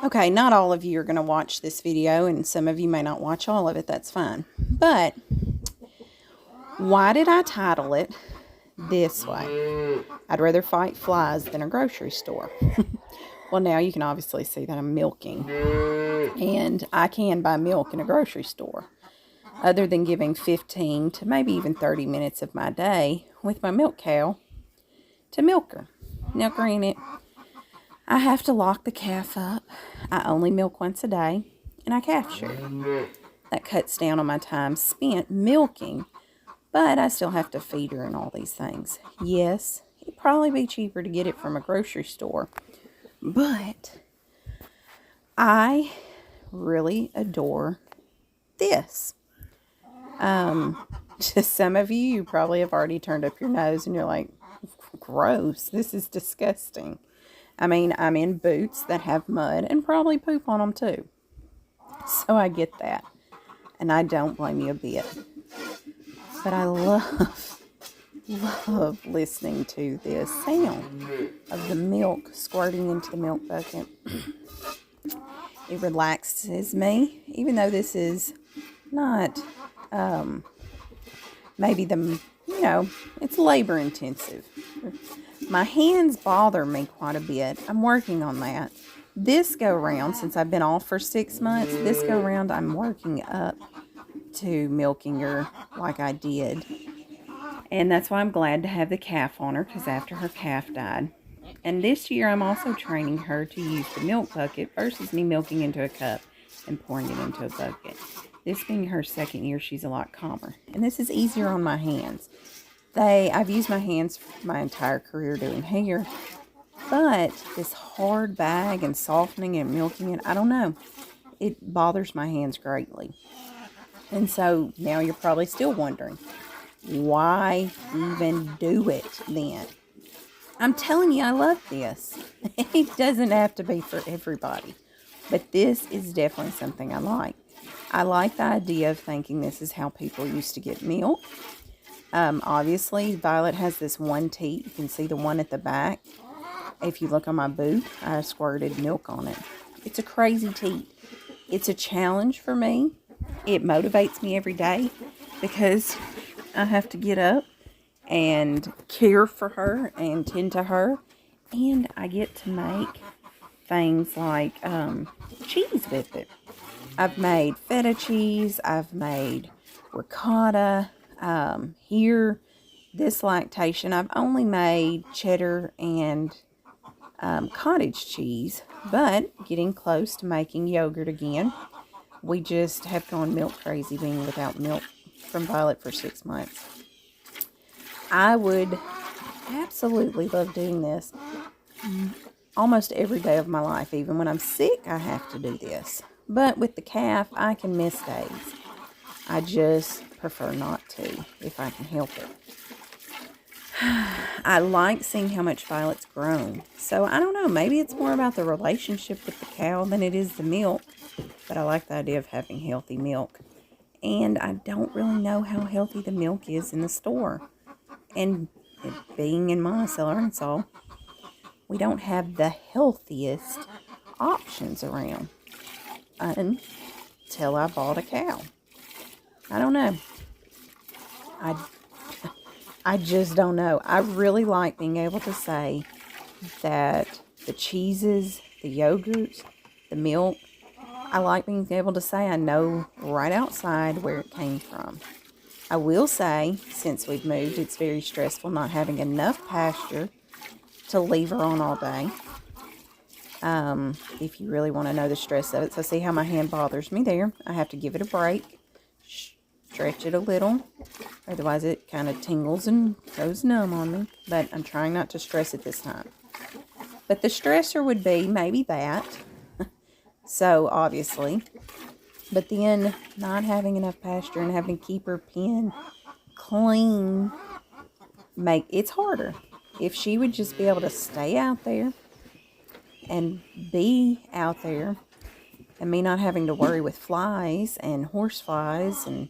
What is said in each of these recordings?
Okay, not all of you are going to watch this video, and some of you may not watch all of it. That's fine. But why did I title it this way? I'd rather fight flies than a grocery store. Well, now you can obviously see that I'm milking. And I can buy milk in a grocery store. Other than giving 15 to maybe even 30 minutes of my day with my milk cow to milk her. Now, granted, I have to lock the calf up. I only milk once a day, and I calf share. That cuts down on my time spent milking, but I still have to feed her and all these things. Yes, it'd probably be cheaper to get it from a grocery store, but I really adore this. To some of you, you probably have already turned up your nose and you're like, gross, this is disgusting. I mean, I'm in boots that have mud and probably poop on them too. So I get that. And I don't blame you a bit. But I love listening to this sound of the milk squirting into the milk bucket. It relaxes me, even though this is not, maybe it's labor intensive. My hands bother me quite a bit. I'm working on that. This go round, since I've been off for 6 months, this go round I'm working up to milking her like I did. And that's why I'm glad to have the calf on her, because after her calf died. And this year I'm also training her to use the milk bucket versus me milking into a cup and pouring it into a bucket. This being her second year, she's a lot calmer. And this is easier on my hands. I've used my hands for my entire career doing hair. But this hard bag and softening and milking it, I don't know. It bothers my hands greatly. And so now you're probably still wondering, why even do it then? I'm telling you, I love this. It doesn't have to be for everybody. But this is definitely something I like. I like the idea of thinking this is how people used to get milk. Obviously, Violet has this one teat. You can see the one at the back. If you look on my boot, I squirted milk on it. It's a crazy teat. It's a challenge for me. It motivates me every day because I have to get up and care for her and tend to her. And I get to make things like cheese with it. I've made feta cheese. I've made ricotta. Here, this lactation, I've only made cheddar and cottage cheese, but getting close to making yogurt again. We just have gone milk crazy being without milk from Violet for 6 months. I would absolutely love doing this almost every day of my life. Even when I'm sick, I have to do this. But with the calf, I can miss days. I just prefer not to if I can help it. I like seeing how much Violet's grown. So I don't know, maybe it's more about the relationship with the cow than it is the milk. But I like the idea of having healthy milk. And I don't really know how healthy the milk is in the store. And being in Monticello, Arkansas, we don't have the healthiest options around until I bought a cow. I don't know. I just don't know. I really like being able to say that the cheeses, the yogurts, the milk, I like being able to say I know right outside where it came from. I will say, since we've moved, it's very stressful not having enough pasture to leave her on all day. If you really want to know the stress of it. So see how my hand bothers me there. I have to give it a break. Stretch it a little. Otherwise it kind of tingles and goes numb on me. But I'm trying not to stress it this time. But the stressor would be maybe that. So obviously. But then not having enough pasture and having to keep her pen clean. It's harder. If she would just be able to stay out there and be out there and me not having to worry with flies and horse flies and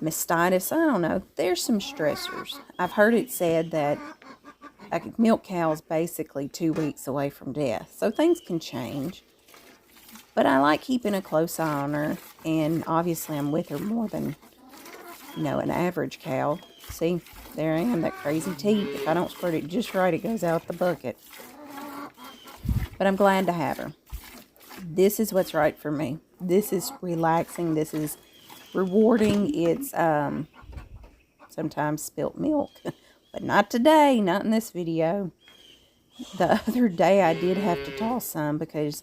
mastitis, I don't know. There's some stressors. I've heard it said that a milk cow is basically 2 weeks away from death. So things can change. But I like keeping a close eye on her. And obviously I'm with her more than, you know, an average cow. See, there I am, that crazy teat. If I don't squirt it just right, it goes out the bucket. But I'm glad to have her. This is what's right for me. This is relaxing. This is rewarding. It's sometimes spilt milk. But not today. Not in this video. The other day I did have to toss some because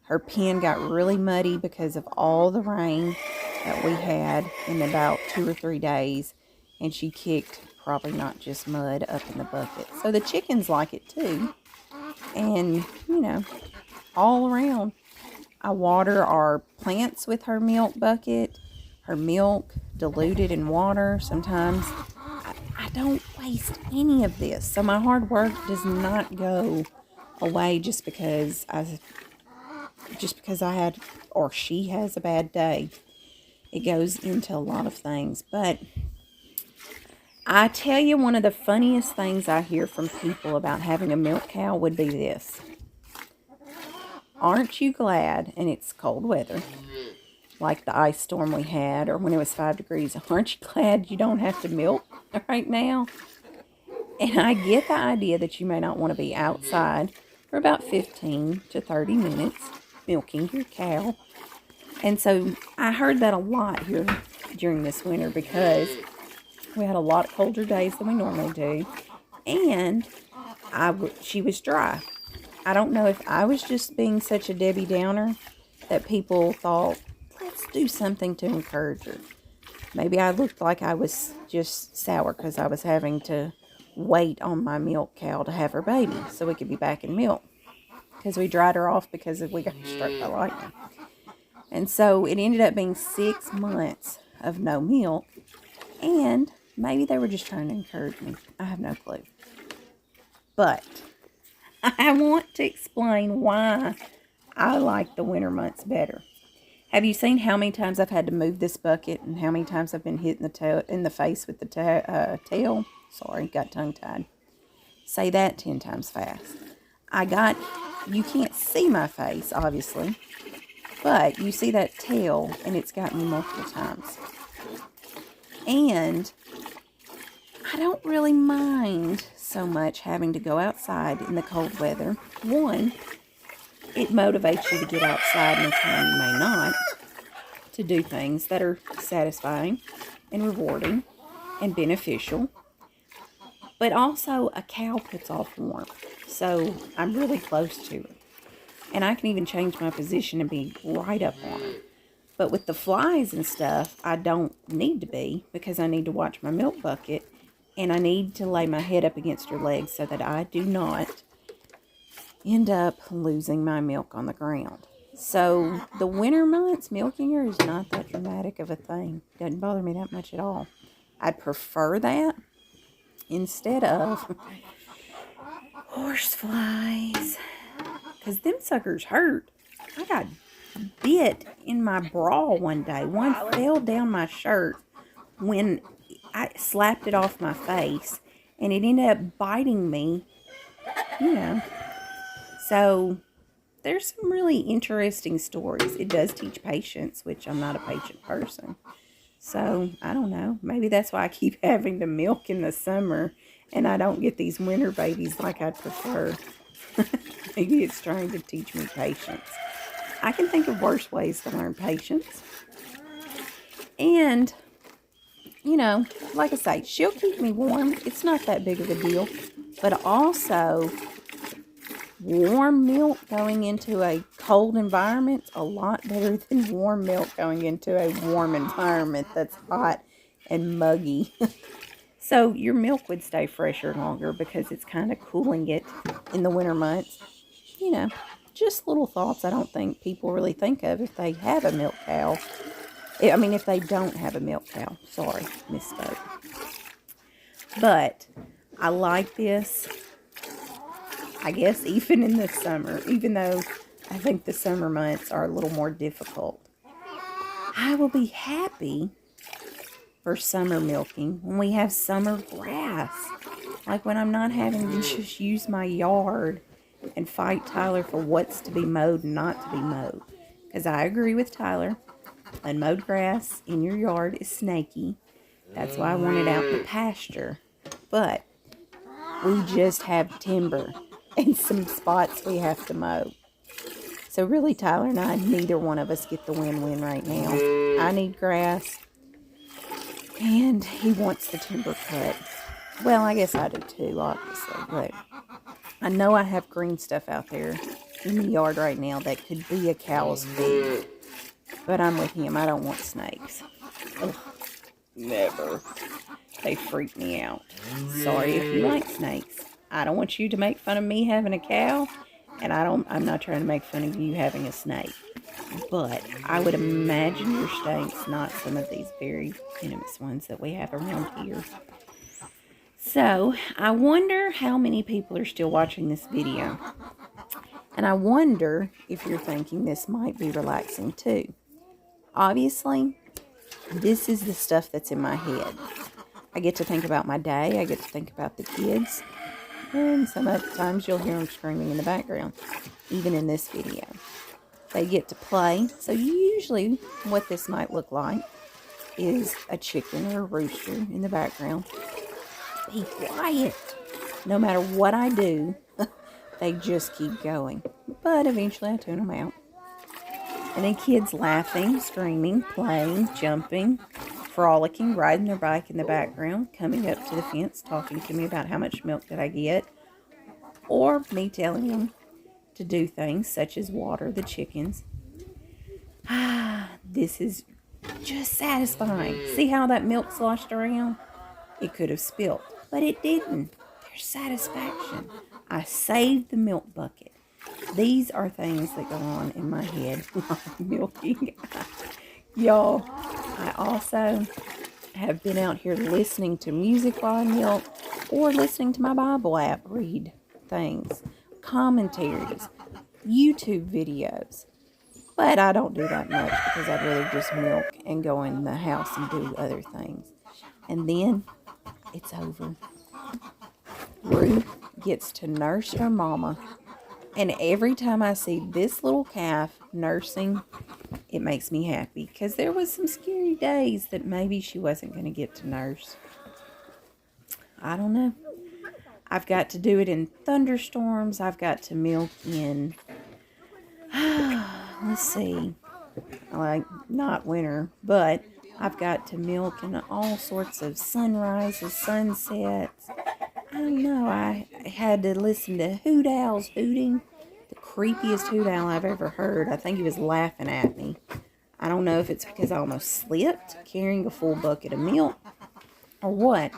her pen got really muddy because of all the rain that we had in about 2 or 3 days. And she kicked probably not just mud up in the bucket. So the chickens like it too. And, you know, all around. I water our plants with her milk bucket. Her milk diluted in water. Sometimes I don't waste any of this. So my hard work does not go away just because I had, or she has a bad day. It goes into a lot of things. But I tell you, one of the funniest things I hear from people about having a milk cow would be this. Aren't you glad, and it's cold weather, like the ice storm we had, or when it was 5 degrees, aren't you glad you don't have to milk right now? And I get the idea that you may not want to be outside for about 15 to 30 minutes milking your cow. And so I heard that a lot here during this winter because we had a lot colder days than we normally do. And she was dry. I don't know if I was just being such a Debbie Downer that people thought, let's do something to encourage her. Maybe I looked like I was just sour because I was having to wait on my milk cow to have her baby so we could be back in milk. Because we dried her off because we got struck by lightning. And so it ended up being 6 months of no milk. And maybe they were just trying to encourage me. I have no clue. But I want to explain why I like the winter months better. Have you seen how many times I've had to move this bucket and how many times I've been hit in the face with the tail? Sorry, got tongue-tied. Say that 10 times fast. You can't see my face, obviously, but you see that tail, and it's got me multiple times. And I don't really mind so much having to go outside in the cold weather. One, it motivates you to get outside in a time you may not, to do things that are satisfying and rewarding and beneficial. But also, a cow puts off warmth, so I'm really close to her. And I can even change my position and be right up on her. But with the flies and stuff, I don't need to be because I need to watch my milk bucket. And I need to lay my head up against her legs so that I do not end up losing my milk on the ground. So the winter months, milking her is not that dramatic of a thing. Doesn't bother me that much at all. I'd prefer that instead of horse flies. Because them suckers hurt. I got bit in my bra one day. One fell down my shirt when I slapped it off my face. And it ended up biting me, you know. So there's some really interesting stories. It does teach patience, which I'm not a patient person. So, I don't know. Maybe that's why I keep having to milk in the summer and I don't get these winter babies like I'd prefer. Maybe it's trying to teach me patience. I can think of worse ways to learn patience. And, you know, like I say, she'll keep me warm. It's not that big of a deal. But also, warm milk going into a cold environment is a lot better than warm milk going into a warm environment that's hot and muggy. So your milk would stay fresher longer because it's kind of cooling it in the winter months. You know, just little thoughts I don't think people really think of if they have a milk cow. I mean, if they don't have a milk cow. Sorry, misspoke. But I like this. I guess even in the summer, even though I think the summer months are a little more difficult. I will be happy for summer milking when we have summer grass. Like when I'm not having to just use my yard and fight Tyler for what's to be mowed and not to be mowed. Because I agree with Tyler. Unmowed grass in your yard is snaky. That's why I want it out in the pasture. But we just have timber and some spots we have to mow. So really, Tyler and I, neither one of us get the win-win right now. I need grass, and he wants the timber cut. Well, I guess I do too, obviously. But I know I have green stuff out there in the yard right now that could be a cow's food. But I'm with him. I don't want snakes. Ugh, never. They freak me out. Sorry if you like snakes. I don't want you to make fun of me having a cow. And I'm not trying to make fun of you having a snake. But I would imagine your snake's not some of these very venomous ones that we have around here. So, I wonder how many people are still watching this video. And I wonder if you're thinking this might be relaxing too. Obviously, this is the stuff that's in my head. I get to think about my day. I get to think about the kids. And some other times you'll hear them screaming in the background, even in this video. They get to play. So usually what this might look like is a chicken or a rooster in the background. Be quiet. No matter what I do, they just keep going. But eventually I tune them out. And then kids laughing, screaming, playing, jumping, frolicking, riding their bike in the background, coming up to the fence, talking to me about how much milk did I get, or me telling them to do things such as water the chickens. This is just satisfying. See how that milk sloshed around? It could have spilled, but it didn't. There's satisfaction. I saved the milk bucket. These are things that go on in my head while I'm milking. Y'all, I also have been out here listening to music while I milk, or listening to my Bible app read things, commentaries, YouTube videos. But I don't do that much because I'd rather just milk and go in the house and do other things. And then it's over. Ruth gets to nurse her mama. And every time I see this little calf nursing, it makes me happy. Because there was some scary days that maybe she wasn't going to get to nurse. I don't know. I've got to do it in thunderstorms. I've got to milk in, let's see, like not winter, but I've got to milk in all sorts of sunrises, sunsets. I don't know. I had to listen to hoot owls hooting. The creepiest hoot owl I've ever heard. I think he was laughing at me. I don't know if it's because I almost slipped carrying a full bucket of milk or what.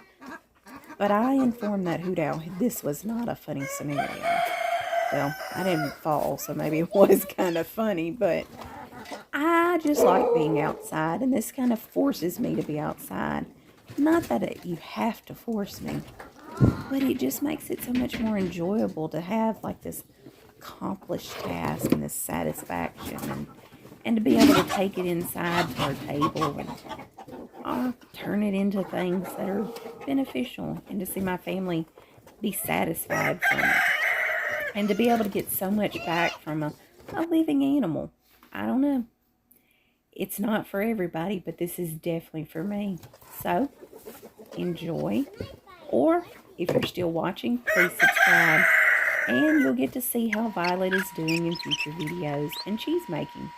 But I informed that hoot owl this was not a funny scenario. Well, I didn't fall, so maybe it was kind of funny. But I just like being outside. And this kind of forces me to be outside. Not that you have to force me. But it just makes it so much more enjoyable to have like this accomplished task and this satisfaction and to be able to take it inside to our table and turn it into things that are beneficial and to see my family be satisfied from it and to be able to get so much back from a living animal. I don't know. It's not for everybody, but this is definitely for me. So, enjoy. Or, if you're still watching, please subscribe. And you'll get to see how Violet is doing in future videos and cheese making.